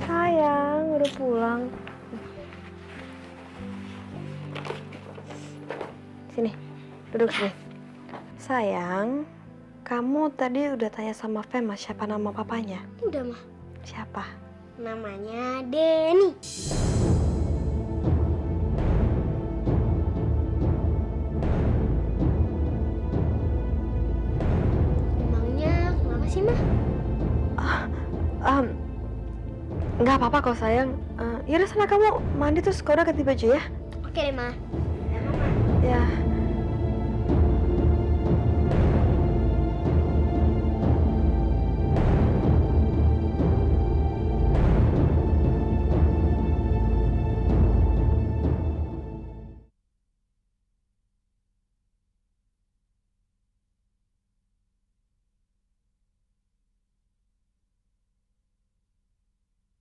Sayang, udah pulang. Sini, duduk sini. Sayang, kamu tadi udah tanya sama Fema siapa nama papanya? Udah, Mah. Siapa? Namanya Denny. Emangnya kenapa sih, Mah? Nggak apa-apa kok sayang. Yaudah sana kamu mandi terus kau udah ganti baju ya? Oke deh, Mah. Ya.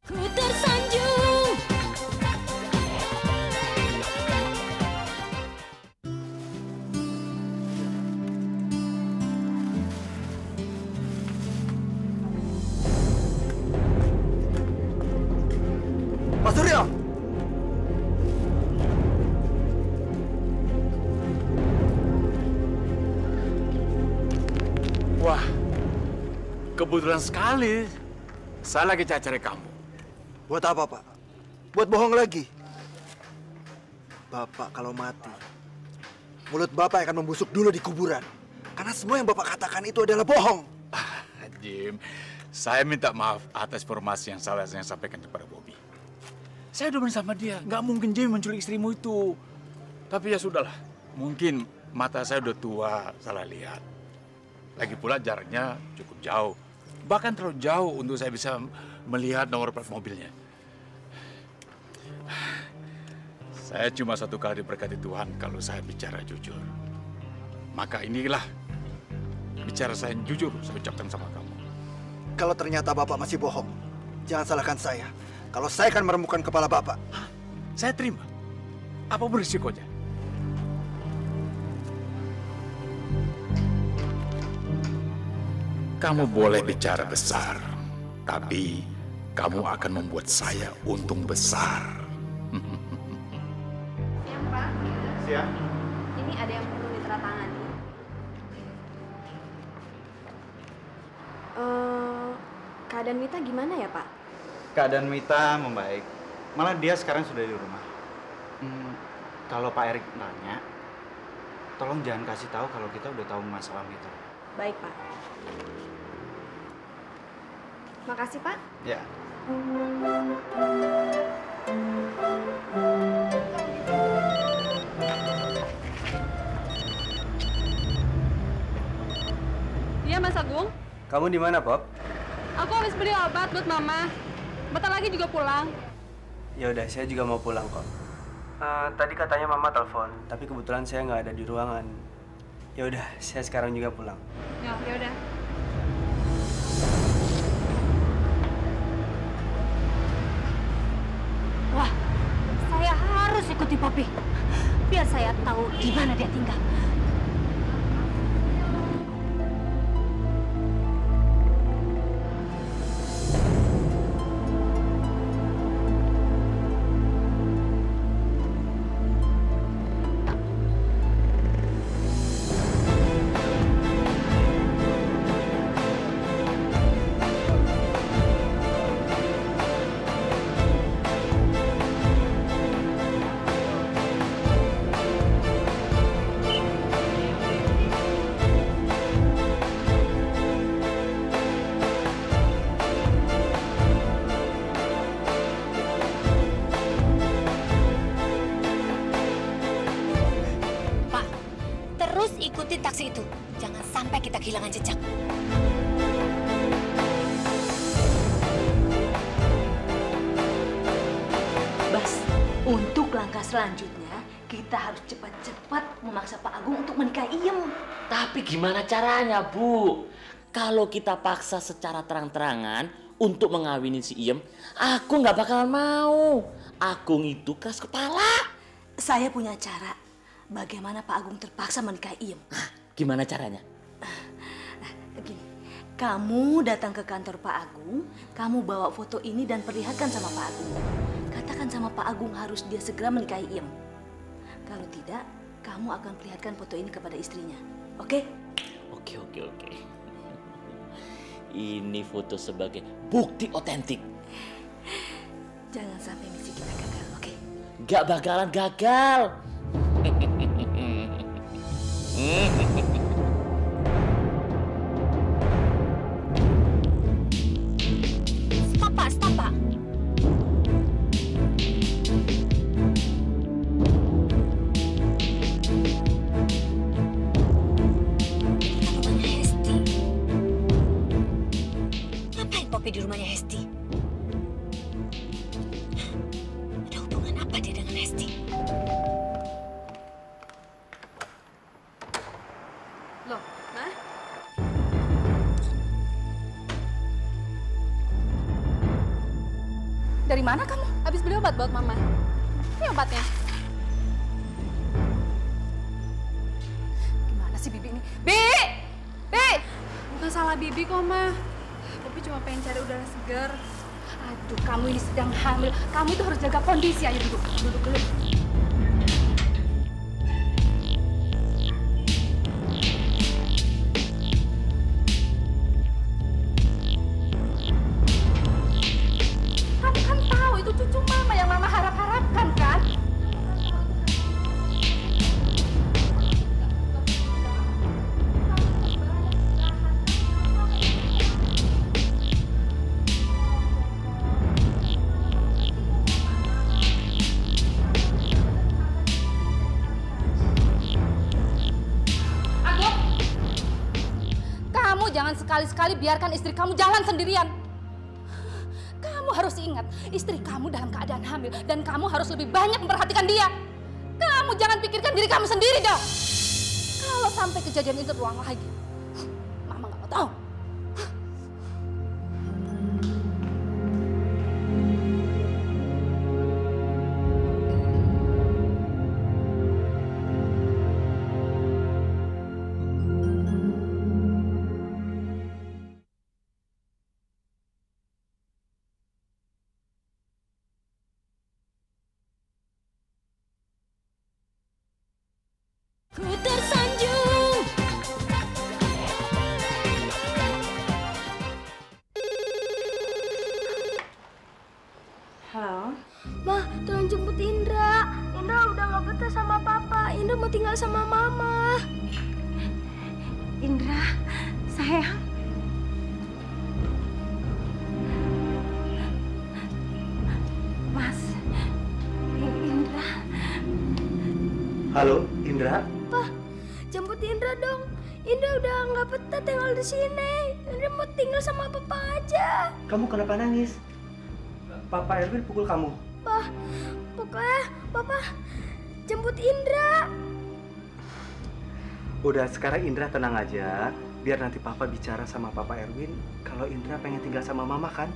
Ku tersanjung. Mas Suryo! Wah, kebetulan sekali. Saya lagi cari kamu. Buat apa, Pak? Buat bohong lagi? Bapak kalau mati, mulut Bapak akan membusuk dulu di kuburan. Karena semua yang Bapak katakan itu adalah bohong. Jim, saya minta maaf atas informasi yang salah yang saya sampaikan kepada Bobby. Saya udah bersama dia. Nggak mungkin Jim menculik istrimu itu. Tapi ya sudahlah. Mungkin mata saya udah tua, salah lihat. Lagi pula jaraknya cukup jauh. Bahkan terlalu jauh untuk saya bisa melihat nomor plat mobilnya. Saya cuma satu kali diberkati Tuhan kalau saya bicara jujur. Maka inilah bicara saya yang jujur saya ucapkan sama kamu. Kalau ternyata Bapak masih bohong, jangan salahkan saya. Kalau saya akan meremukkan kepala Bapak. Hah? Saya terima. Apa berisikonya? Kamu boleh bicara besar, tapi kamu akan membuat saya untung besar. Siang, Pak. Siap. Ini ada yang perlu ditandatangani. Keadaan Mita gimana ya, Pak? Keadaan Mita membaik. Malah dia sekarang sudah di rumah. Kalau Pak Erik nanya, tolong jangan kasih tahu kalau kita udah tahu masalah Mita. Baik, Pak. Makasih, Pak. Ya. Iya, Mas Agung. Kamu di mana, Pop? Aku habis beli obat buat Mama. Bentar lagi juga pulang. Ya udah, saya juga mau pulang kok. Tadi katanya Mama telepon, tapi kebetulan saya nggak ada di ruangan. Ya udah, saya sekarang juga pulang. Ya udah. Wah, saya harus ikuti Poppy. Biar saya tahu di mana dia tinggal. Terus ikuti taksi itu. Jangan sampai kita kehilangan jejak. Bas, untuk langkah selanjutnya, kita harus cepat-cepat memaksa Pak Agung untuk menikahi Iem. Tapi gimana caranya, Bu? Kalau kita paksa secara terang-terangan untuk mengawini si Iem, aku nggak bakalan mau. Agung itu keras kepala. Saya punya cara bagaimana Pak Agung terpaksa menikahi Iem. Gimana caranya? Gini, Kamu datang ke kantor Pak Agung, kamu bawa foto ini dan perlihatkan sama Pak Agung. Katakan sama Pak Agung harus dia segera menikahi Iem. Kalau tidak, kamu akan perlihatkan foto ini kepada istrinya. Oke? Oke. Ini foto sebagai bukti otentik. Jangan sampai misi kita gagal, oke? Gak bakalan gagal. Stop, Pak. Rumahnya Hesti. Ngapain Poppy di rumahnya Hesti? Ada hubungan apa dia dengan Hesti? Loh, Ma? Dari mana kamu? Habis beli obat buat Mama. Ini obatnya. Gimana sih Bibi ini? Bi! Bukan salah Bibi kok, Ma. Poppy cuma pengen cari udara segar. Aduh, kamu ini sedang hamil. Kamu itu harus jaga kondisi. Ayo duduk dulu. Kamu kan tahu itu cucu Mama yang Mama harap-harapkan, kan? Kamu jangan sekali-sekali biarkan istri kamu jalan sendirian. Kamu harus ingat, istri kamu dalam keadaan hamil dan kamu harus lebih banyak memperhatikan dia. Kamu jangan pikirkan diri kamu sendiri dong. Kalau sampai kejadian itu terulang lagi, Mama nggak mau tahu. Ku tersanjung. Halo? Ma, tolong jemput Indra. Indra udah gak betah sama Papa. Indra mau tinggal sama Mama. Indra, sayang. Mas, Indra. Halo, Indra. Pa, jemput Indra dong. Indra udah gak betah tinggal di sini. Indra mau tinggal sama Papa aja. Kamu kenapa nangis? Papa Erwin pukul kamu. Pa, pokoknya Papa jemput Indra. Udah, sekarang Indra tenang aja. Biar nanti Papa bicara sama Papa Erwin kalau Indra pengen tinggal sama Mama, kan?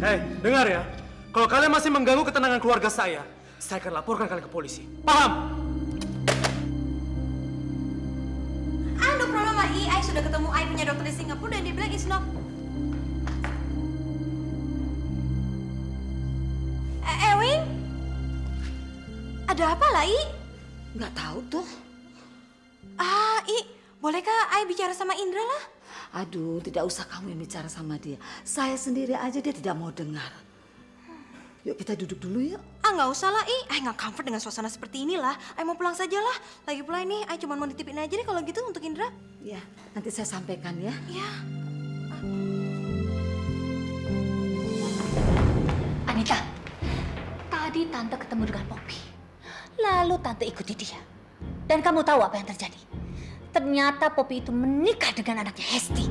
Hei, dengar ya. Kalau kalian masih mengganggu ketenangan keluarga saya akan laporkan kalian ke polisi. Paham? No problem, I sudah ketemu punya dokter di Singapura dan dia bilang it's not. Erwin? Ada apa lah, Nggak tahu tuh. Bolehkah bicara sama Indra lah? Aduh, tidak usah kamu yang bicara sama dia. Saya sendiri aja dia tidak mau dengar. Yuk kita duduk dulu yuk. Nggak usah lah, nggak comfort dengan suasana seperti inilah. Mau pulang saja lah. Lagi pula ini, cuma mau nitipin aja nih kalau gitu untuk Indra. Ya, nanti saya sampaikan ya. Ya. Anita, tadi Tante ketemu dengan Poppy. Lalu Tante ikuti dia. Dan kamu tahu apa yang terjadi? Ternyata Poppy itu menikah dengan anaknya Hesti.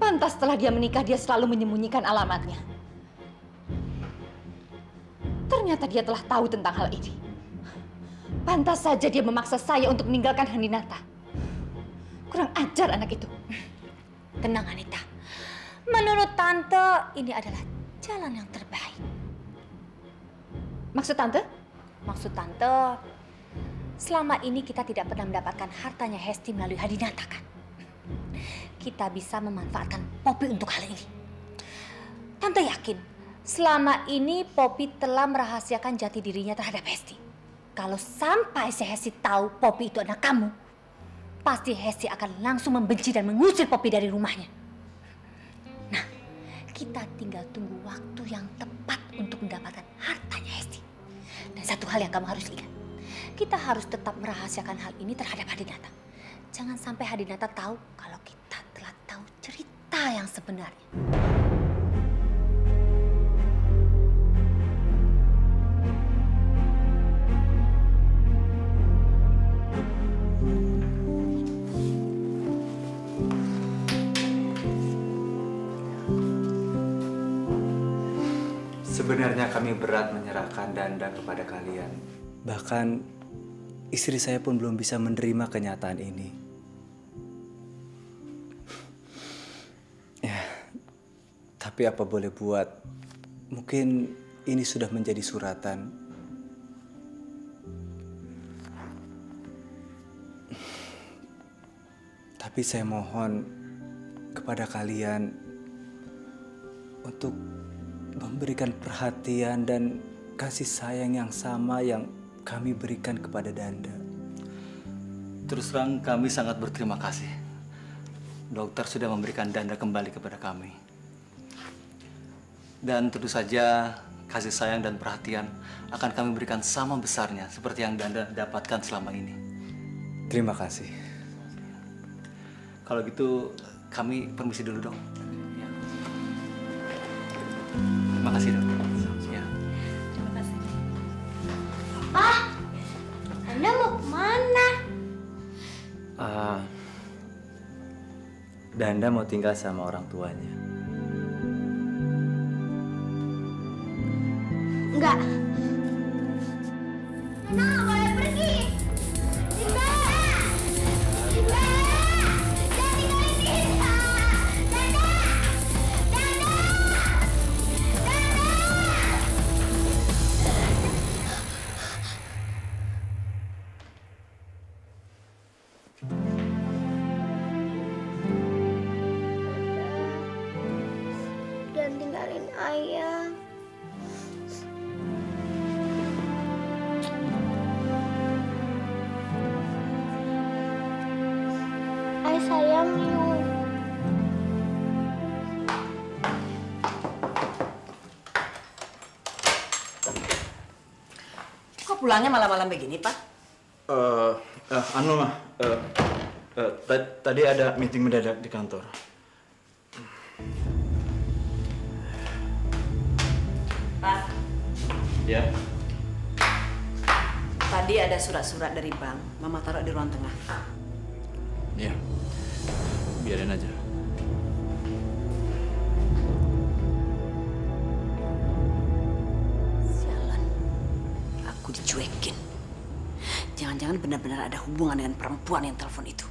Pantas setelah dia menikah, dia selalu menyembunyikan alamatnya. Ternyata dia telah tahu tentang hal ini. Pantas saja dia memaksa saya untuk meninggalkan Handinata. Kurang ajar anak itu. Tenang Anita. Menurut Tante, ini adalah jalan yang terbaik. Maksud Tante? Maksud Tante, selama ini kita tidak pernah mendapatkan hartanya Hesti melalui Hadinata kan? Kita bisa memanfaatkan Poppy untuk hal ini. Tante yakin selama ini Poppy telah merahasiakan jati dirinya terhadap Hesti. Kalau sampai si Hesti tahu Poppy itu anak kamu, pasti Hesti akan langsung membenci dan mengusir Poppy dari rumahnya. Nah, kita tinggal tunggu waktu yang tepat untuk mendapatkan hartanya Hesti. Dan satu hal yang kamu harus ingat, kita harus tetap merahasiakan hal ini terhadap Hadinata. Jangan sampai Hadinata tahu kalau kita telah tahu cerita yang sebenarnya. Sebenarnya kami berat menyerahkan Danda kepada kalian. Bahkan istri saya pun belum bisa menerima kenyataan ini. Ya, tapi apa boleh buat, mungkin ini sudah menjadi suratan. Tapi saya mohon kepada kalian untuk memberikan perhatian dan kasih sayang yang sama yang kami berikan kepada Danda. Terus terang kami sangat berterima kasih. Dokter sudah memberikan Danda kembali kepada kami. Dan tentu saja kasih sayang dan perhatian akan kami berikan sama besarnya seperti yang Danda dapatkan selama ini. Terima kasih. Kalau gitu kami permisi dulu, Dok. Terima kasih, Dok. Ya. Terima kasih. Ah, Anda mau kemana? Danda mau tinggal sama orang tuanya. Enggak. Nana nggak boleh pergi. Dinda! Dinda! Jangan tinggalin Dinda! Danda! Danda! Jangan tinggalin ayah. Ayah sayang you. Kok pulangnya malam-malam begini, Pak? Anu mah, tadi ada meeting mendadak di kantor. Pak, Ya. tadi ada surat-surat dari bank. Mama taruh di ruang tengah. Ya, biarin aja. Sialan, aku dicuekin. Jangan-jangan benar-benar ada hubungan dengan perempuan yang telepon itu.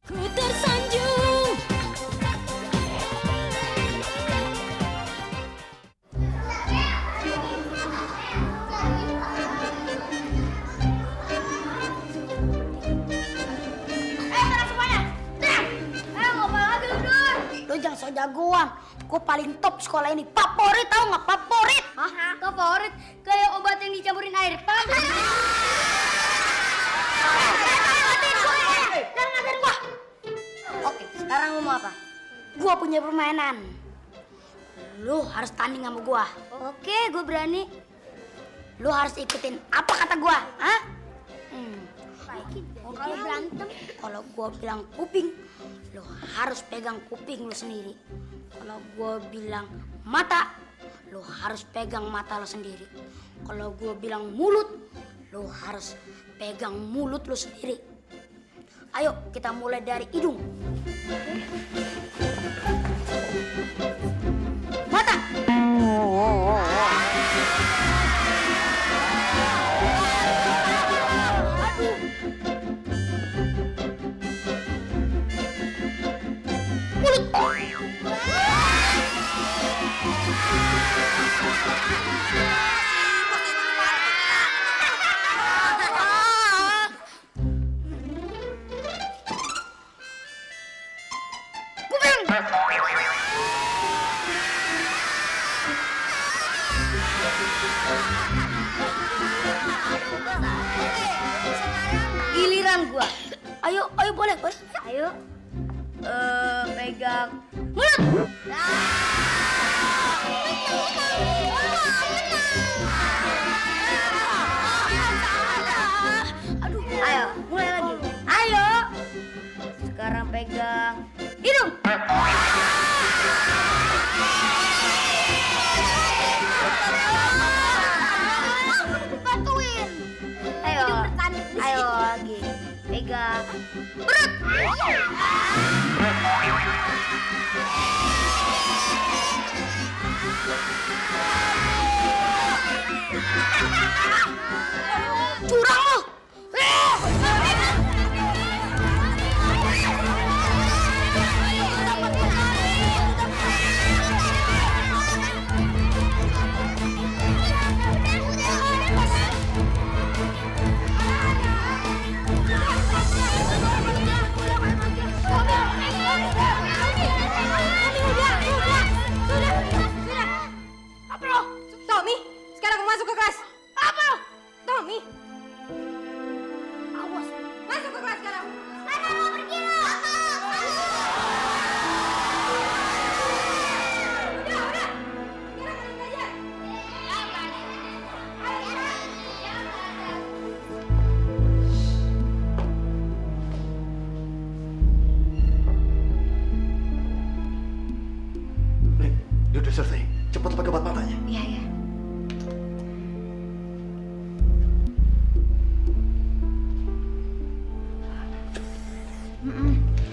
Ku tersanjung. Tenang semuanya. Tenang. Ngapa lagi lu, Dur? Lu jangan sok jagoan. Gue paling top sekolah ini. Favorit tau nggak? Favorit. Hah? Favorit? Kayak obat yang dicampurin air. Paham? Jangan ngajarin gua. Oke, sekarang lu mau apa? Gua punya permainan. Lu harus tanding sama gua. Oke, gua berani. Lu harus ikutin apa kata gua, hah? Kalau berantem, kalau gua bilang kuping, lu harus pegang kuping lu sendiri. Kalau gua bilang mata, lu harus pegang mata lu sendiri. Kalau gua bilang mulut, lu harus pegang mulut lu sendiri. Ayo kita mulai dari hidung. Mata. Giliran gua. Ayo, boleh. Ayo. Pegang mulut. Ayo, mulai lagi. Ayo. Sekarang pegang hidung. Bantuin. Ayo lagi. Pegang perut. Curang lo. Tommy, sekarang masuk ke kelas. Apa? Tommy. Awas. Masuk ke kelas sekarang. Ana mau pergi lo. Udah. Sekarang belajar. Dia udah selesai. Cepat pakai obat matanya. Iya.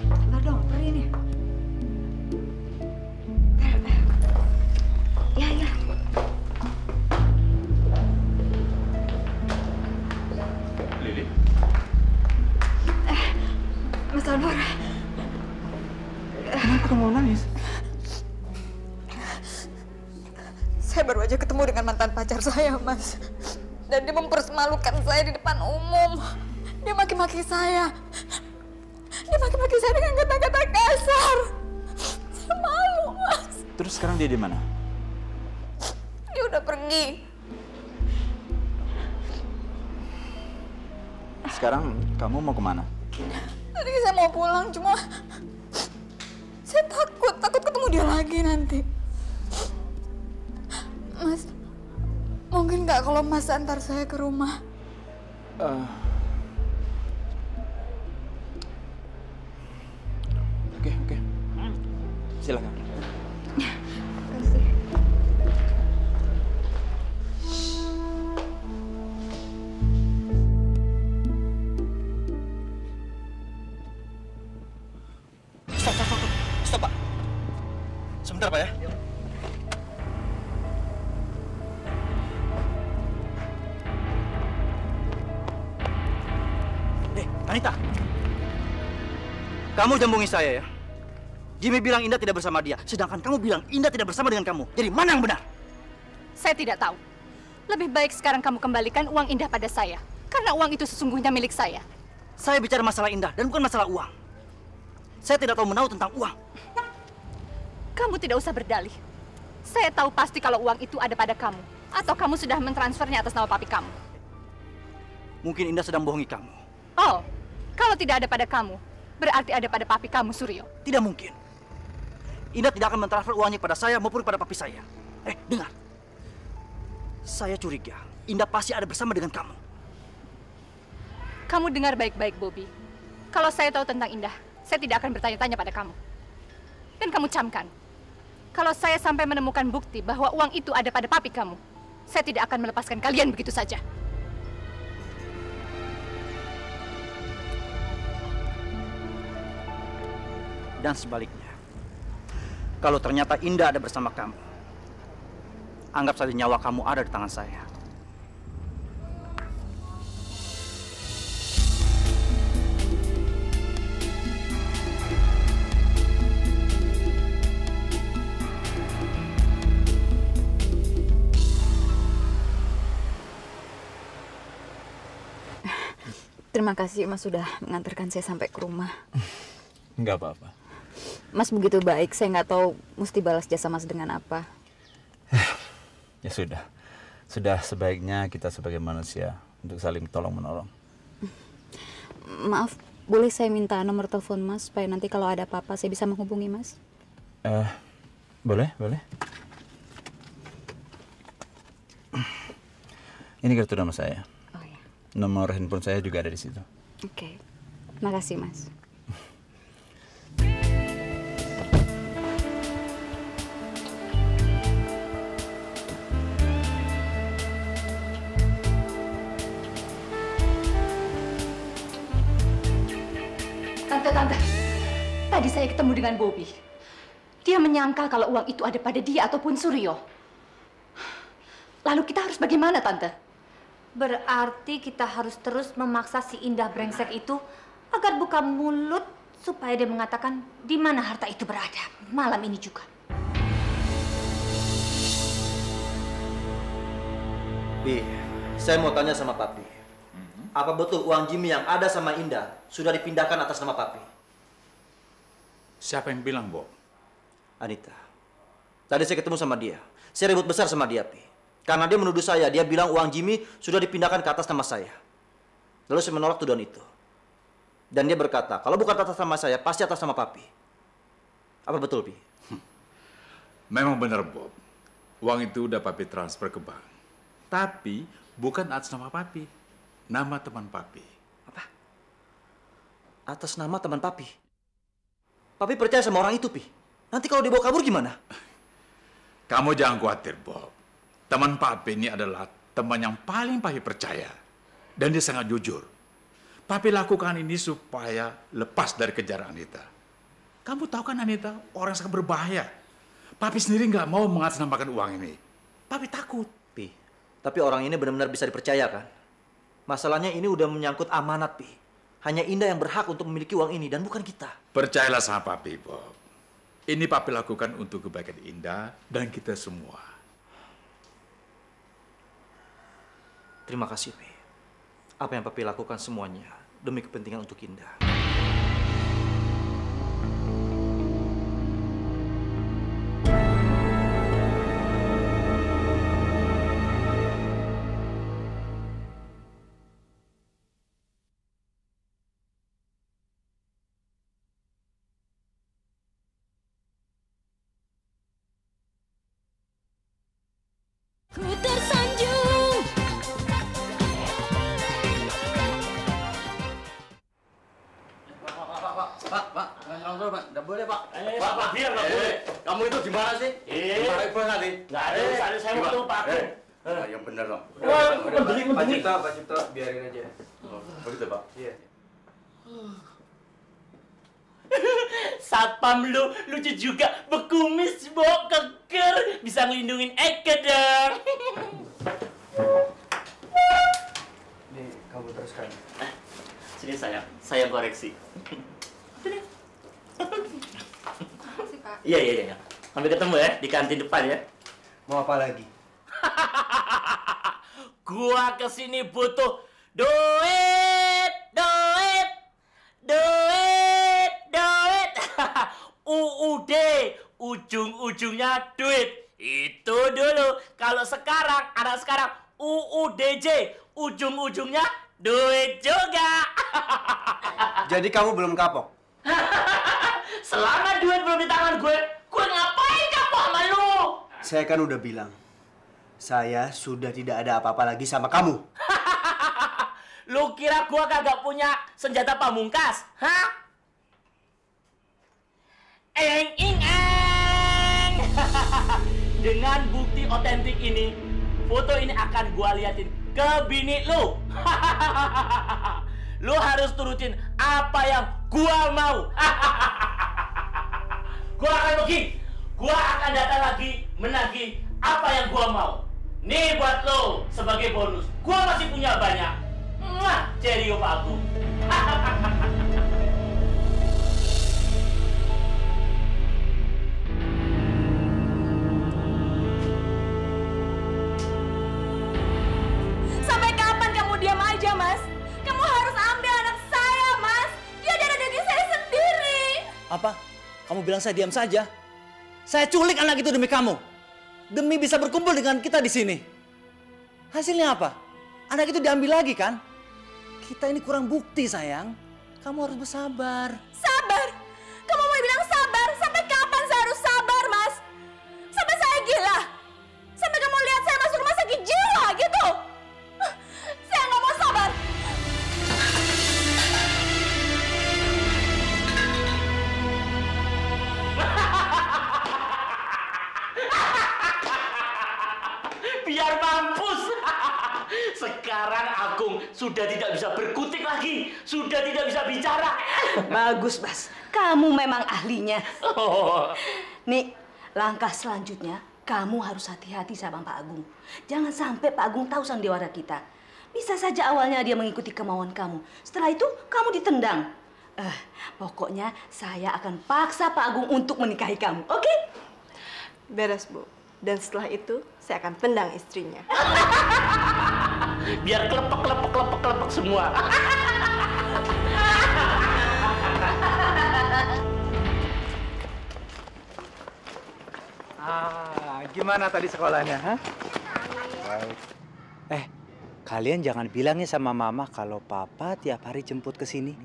Bentar dong, perih nih. Iya. Lili. Mas Anwar. Kenapa kamu nangis? Saya baru aja ketemu dengan mantan pacar saya, Mas. Dan dia mempermalukan saya di depan umum. Dia maki-maki saya. Dia maki-maki saya dengan kata-kata kasar. Saya malu, Mas. Terus sekarang dia di mana? Dia udah pergi. Sekarang kamu mau kemana? Tadi saya mau pulang, cuma saya takut ketemu dia lagi nanti. Mas, mungkin nggak kalau Mas antar saya ke rumah? Oke. Silakan. Kasih. Stop, Pak. Sebentar, Pak ya. Anita, kamu jambungi saya ya. Jimmy bilang Indah tidak bersama dia, sedangkan kamu bilang Indah tidak bersama dengan kamu. Jadi mana yang benar? Saya tidak tahu. Lebih baik sekarang kamu kembalikan uang Indah pada saya. Karena uang itu sesungguhnya milik saya. Saya bicara masalah Indah dan bukan masalah uang. Saya tidak tahu menahu tentang uang. Kamu tidak usah berdalih. Saya tahu pasti kalau uang itu ada pada kamu. Atau kamu sudah mentransfernya atas nama papi kamu. Mungkin Indah sedang bohongi kamu. Oh, kalau tidak ada pada kamu, berarti ada pada papi kamu, Suryo. Tidak mungkin. Indah tidak akan mentransfer uangnya pada saya maupun pada papi saya. Dengar. Saya curiga Indah pasti ada bersama dengan kamu. Kamu dengar baik-baik, Bobby. Kalau saya tahu tentang Indah, saya tidak akan bertanya-tanya pada kamu. Dan kamu camkan, kalau saya sampai menemukan bukti bahwa uang itu ada pada papi kamu, saya tidak akan melepaskan kalian begitu saja. Dan sebaliknya, kalau ternyata Indah ada bersama kamu, anggap saja nyawa kamu ada di tangan saya. Terima kasih Mas sudah mengantarkan saya sampai ke rumah. Enggak apa-apa. Mas begitu baik, saya nggak tahu mesti balas jasa Mas dengan apa. Ya sudah. Sudah sebaiknya kita sebagai manusia untuk saling tolong-menolong. Maaf, boleh saya minta nomor telepon Mas supaya nanti kalau ada apa-apa saya bisa menghubungi Mas? Boleh. Ini kartu nama saya. Oh ya. Nomor handphone saya juga ada di situ. Oke. Makasih, Mas. Tante, tadi saya ketemu dengan Bobby. Dia menyangkal kalau uang itu ada pada dia ataupun Suryo. Lalu kita harus bagaimana, Tante? Berarti kita harus terus memaksa si Indah brengsek itu agar buka mulut supaya dia mengatakan di mana harta itu berada malam ini juga. Pi, saya mau tanya sama Papi. Apa betul uang Jimmy yang ada sama Indah sudah dipindahkan atas nama Papi? Siapa yang bilang, Bob? Anita. Tadi saya ketemu sama dia. Saya ribut besar sama dia, Pi. Karena dia menuduh saya, dia bilang uang Jimmy sudah dipindahkan ke atas nama saya. Lalu saya menolak tuduhan itu. Dan dia berkata, kalau bukan atas nama saya, pasti atas nama Papi. Apa betul, Pi? Memang benar, Bob. Uang itu udah Papi transfer ke bank. Tapi bukan atas nama Papi. Nama teman Papi. Apa? Atas nama teman Papi? Papi percaya sama orang itu, Pi. Nanti kalau dibawa kabur gimana? Kamu jangan khawatir, Bob. Teman Papi ini adalah teman yang paling Papi percaya. Dan dia sangat jujur. Papi lakukan ini supaya lepas dari kejaran Anita. Kamu tahu kan Anita, orang sangat berbahaya. Papi sendiri nggak mau mengatasnamakan uang ini. Papi takut. Pi, tapi orang ini benar-benar bisa dipercaya kan? Masalahnya ini udah menyangkut amanat, Pi. Hanya Indah yang berhak untuk memiliki uang ini dan bukan kita. Percayalah sama Papi, Bob. Ini Papi lakukan untuk kebaikan Indah dan kita semua. Terima kasih, Pi. Apa yang Papi lakukan semuanya demi kepentingan untuk Indah. Ku tersanjung. Pak, langsung Pak, nggak boleh Pak. Pak, biar nggak boleh. Kamu itu gimana sih? Gimana Ibu nanti? Nggak ada urusan, saya mau ketemu Pak Agung. Yang benar dong. Pak Cipto, biarin aja. Begitu Pak. Iya. Satpam lu lucu juga, bekumis, Bo, keker, bisa ngelindungin Eke dong. Nih, kamu teruskan. Sini saya koreksi. Makasih, Pak. Iya. Sampai ketemu ya di kantin depan ya. Mau apa lagi? Gua kesini butuh duit. UUD, ujung-ujungnya duit. Itu dulu. Kalau sekarang, anak sekarang UUDJ, ujung-ujungnya duit juga. Jadi kamu belum kapok? Selama duit belum di tangan gue ngapain kapok sama lu? Saya kan udah bilang, saya sudah tidak ada apa-apa lagi sama kamu. Lu kira gua kagak punya senjata pamungkas? Hah? Eng. Dengan bukti otentik ini, foto ini akan gua liatin ke bini lu. Lu harus turutin apa yang gua mau. Gua akan pergi. Gua akan datang lagi menagih apa yang gua mau. Nih buat lo sebagai bonus. Gua masih punya banyak. Cerio Pak Agung. Sampai kapan kamu diam aja, Mas? Kamu harus ambil anak saya, Mas. Dia darah daging saya sendiri. Apa? Kamu bilang saya diam saja? Saya culik anak itu demi kamu. Demi bisa berkumpul dengan kita di sini. Hasilnya apa? Anak itu diambil lagi kan? Kita ini kurang bukti, sayang. Kamu harus bersabar. Sabar? Kamu mau bilang sabar? Sampai kapan saya harus sabar, Mas? Sampai saya gila? Sampai kamu lihat saya masuk rumah sakit jiwa gitu? Saya nggak mau sabar. Biar mampus. Sekarang Agung sudah tidak bisa berkutik lagi, sudah tidak bisa bicara. Bagus, Bas. Kamu memang ahlinya. Nih, langkah selanjutnya kamu harus hati-hati sama Pak Agung. Jangan sampai Pak Agung tahu sandiwara kita. Bisa saja awalnya dia mengikuti kemauan kamu. Setelah itu kamu ditendang. Pokoknya saya akan paksa Pak Agung untuk menikahi kamu, oke? Beres, Bu. Dan setelah itu, saya akan tendang istrinya. Biar kelepek semua. Gimana tadi sekolahnya, ha? Baik. Kalian jangan bilangnya sama Mama kalau Papa tiap hari jemput ke sini.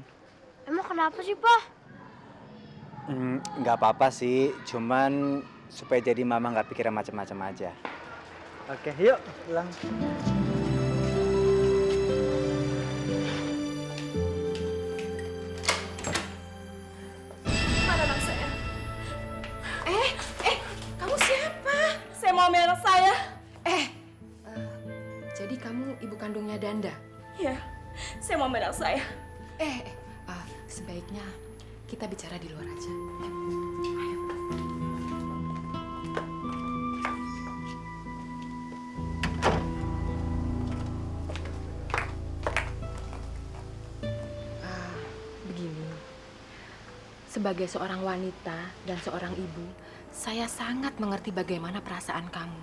Emang kenapa sih, Pak? Nggak apa-apa sih, cuman supaya jadi Mama nggak pikiran macam-macam aja. Oke, yuk pulang. Mana anak saya? Kamu siapa? Saya mau ambil anak saya. Jadi kamu ibu kandungnya Danda? Iya, saya mau ambil anak saya. Sebaiknya kita bicara di luar aja. Begini, sebagai seorang wanita dan seorang ibu, saya sangat mengerti bagaimana perasaan kamu.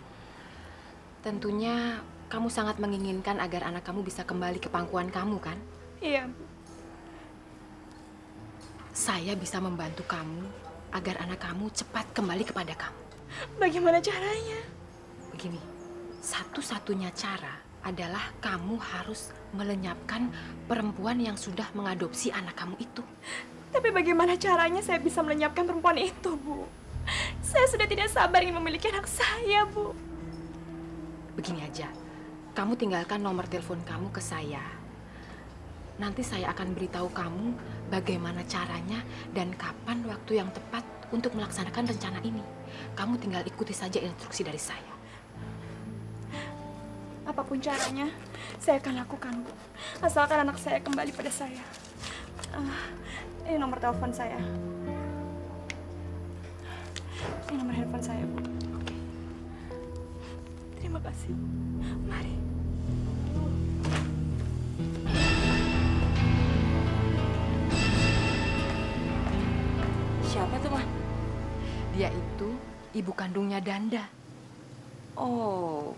Tentunya kamu sangat menginginkan agar anak kamu bisa kembali ke pangkuan kamu, kan? Iya, Bu. Saya bisa membantu kamu agar anak kamu cepat kembali kepada kamu. Bagaimana caranya? Begini, satu-satunya cara adalah kamu harus melenyapkan perempuan yang sudah mengadopsi anak kamu itu. Tapi bagaimana caranya saya bisa melenyapkan perempuan itu, Bu? Saya sudah tidak sabar ingin memiliki anak saya, Bu. Begini aja, kamu tinggalkan nomor telepon kamu ke saya. Nanti saya akan beritahu kamu bagaimana caranya dan kapan waktu yang tepat untuk melaksanakan rencana ini. Kamu tinggal ikuti saja instruksi dari saya. Apapun caranya, saya akan lakukan, Bu. Asalkan anak saya kembali pada saya. Ini nomor telepon saya. Ini nomor handphone saya, Bu. Oke. Terima kasih. Mari. Siapa tuh, Ma? Dia itu ibu kandungnya Danda. Oh.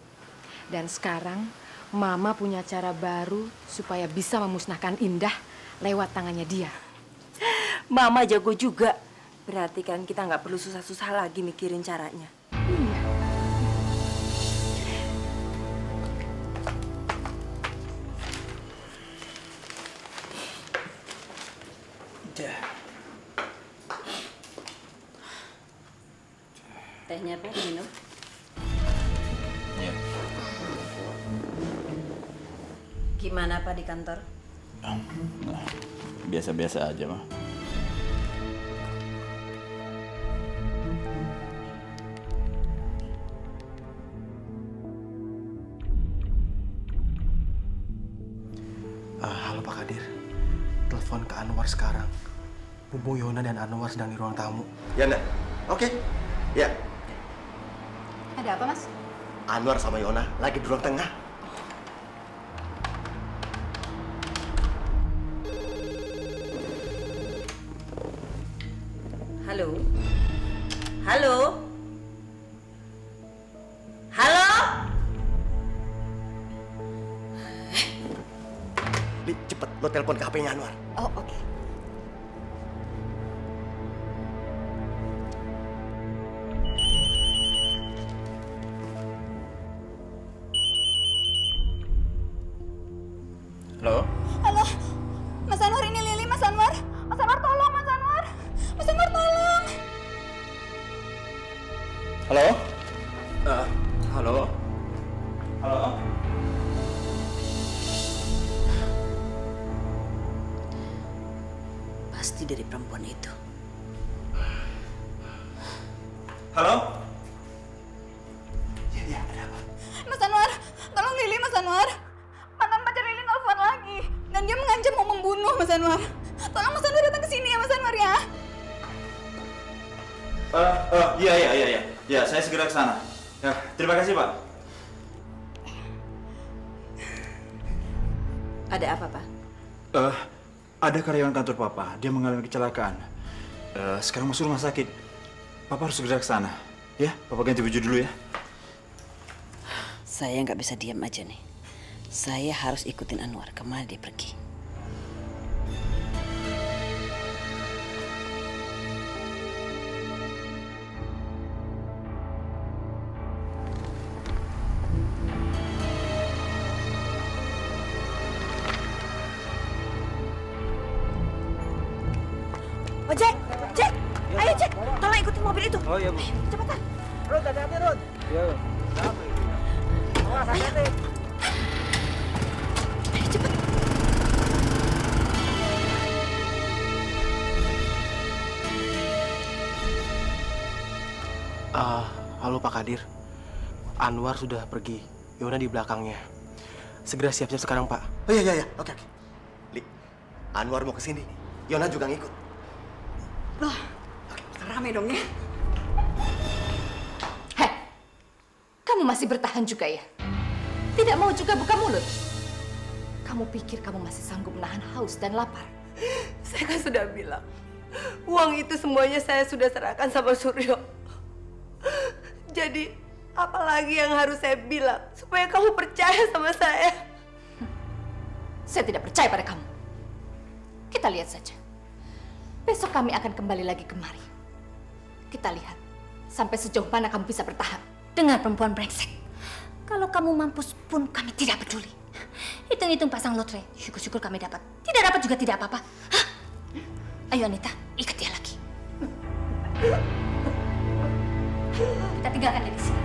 Dan sekarang Mama punya cara baru supaya bisa memusnahkan Indah lewat tangannya dia. Mama jago juga. Berarti kan kita nggak perlu susah-susah lagi mikirin caranya. Iya. Tehnya Pak minum. Iya. Gimana Pak di kantor? Biasa-biasa aja, Mah. Halo Pak Kadir. Telepon ke Anwar sekarang. Mumpung Yona dan Anwar sedang di ruang tamu. Ya, Nda. Oke. Ya. Ada apa, Mas? Anwar sama Yona lagi di ruang tengah. Halo? Halo? Halo? Li, cepet lo telepon ke HP-nya Anwar. Oh, oke. Halo? Halo, Pasti dari perempuan itu. Halo? Ya, ada apa? Mas Anwar, tolong Lili, Mas Anwar. Mantan pacar Lili nelfon lagi. Dan dia mengancam mau membunuh Mas Anwar. Tolong Mas Anwar datang ke sini ya Mas Anwar ya. Iya. Ya, saya segera ke sana. Ya, terima kasih, Pak. Ada apa, Pak? Ada karyawan kantor Papa. Dia mengalami kecelakaan. Sekarang masuk rumah sakit. Papa harus segera ke sana. Ya, Papa ganti baju dulu ya. Saya nggak bisa diam aja nih. Saya harus ikutin Anwar kemana dia pergi. Oh, Jack! Ayo, Jack! Tolong ikutin mobil itu. Oh iya, Bu. Cepetan. Rod, hati-hati, Rod. Iya. Awas, hati-hati. Cepet. Halo Pak Kadir. Anwar sudah pergi. Yona di belakangnya. Segera siap-siap sekarang, Pak. Oh iya. Oke. Li, Anwar mau ke sini. Yona juga ngikut. Loh, rame dong ya. Heh, kamu masih bertahan juga ya? Tidak mau juga buka mulut? Kamu pikir kamu masih sanggup menahan haus dan lapar? Saya kan sudah bilang, uang itu semuanya saya sudah serahkan sama Suryo. Jadi, apalagi yang harus saya bilang supaya kamu percaya sama saya? Saya tidak percaya pada kamu. Kita lihat saja. Besok kami akan kembali lagi kemari. Kita lihat sampai sejauh mana kamu bisa bertahan. Dengar perempuan brengsek. Kalau kamu mampus pun kami tidak peduli. Hitung-hitung pasang lotre, syukur-syukur kami dapat. Tidak dapat juga tidak apa-apa. Hah? Ayo Anita, ikat dia lagi. Kita tinggalkan dia di sini.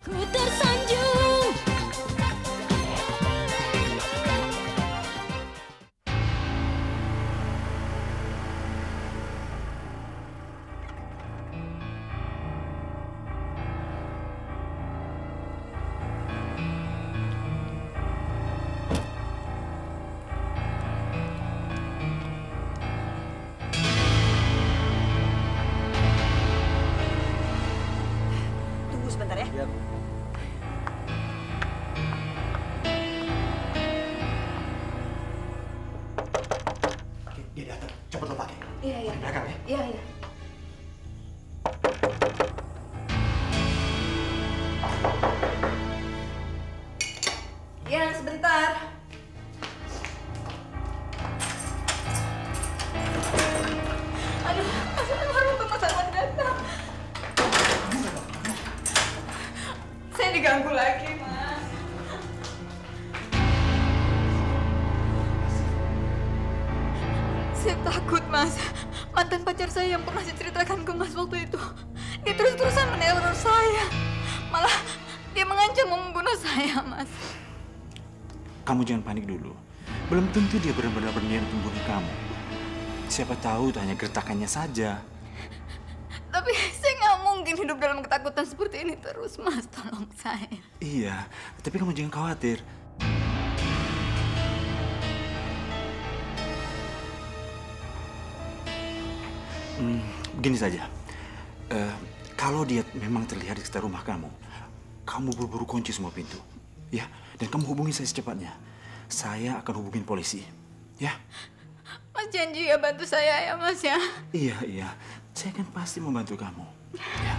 Ku tersanjung. Tunggu sebentar ya. Iya, Bu. Oke, dia datang. Cepet lo pakai. Iya. Di belakang ya. Iya. Ya, sebentar. Aduh, Mas Anwar, untung Mas Anwar datang. Saya diganggu lagi, Mas. Saya takut, Mas. Mantan pacar saya yang pernah saya ceritakan ke Mas waktu itu, dia terus-terusan meneror saya. Malah dia mengancam mau membunuh saya, Mas. Kamu jangan panik dulu. Belum tentu dia benar-benar berniat membunuh kamu. Siapa tahu itu hanya gertakannya saja. Tapi saya nggak mungkin hidup dalam ketakutan seperti ini terus, Mas. Tolong saya. Iya, tapi kamu jangan khawatir. Begini saja. Kalau dia memang terlihat di sekitar rumah kamu, kamu buru-buru kunci semua pintu. Ya, dan kamu hubungi saya secepatnya. Saya akan hubungin polisi. Ya? Mas janji ya bantu saya ya, Mas ya. Iya. Saya kan pasti membantu kamu. Ya.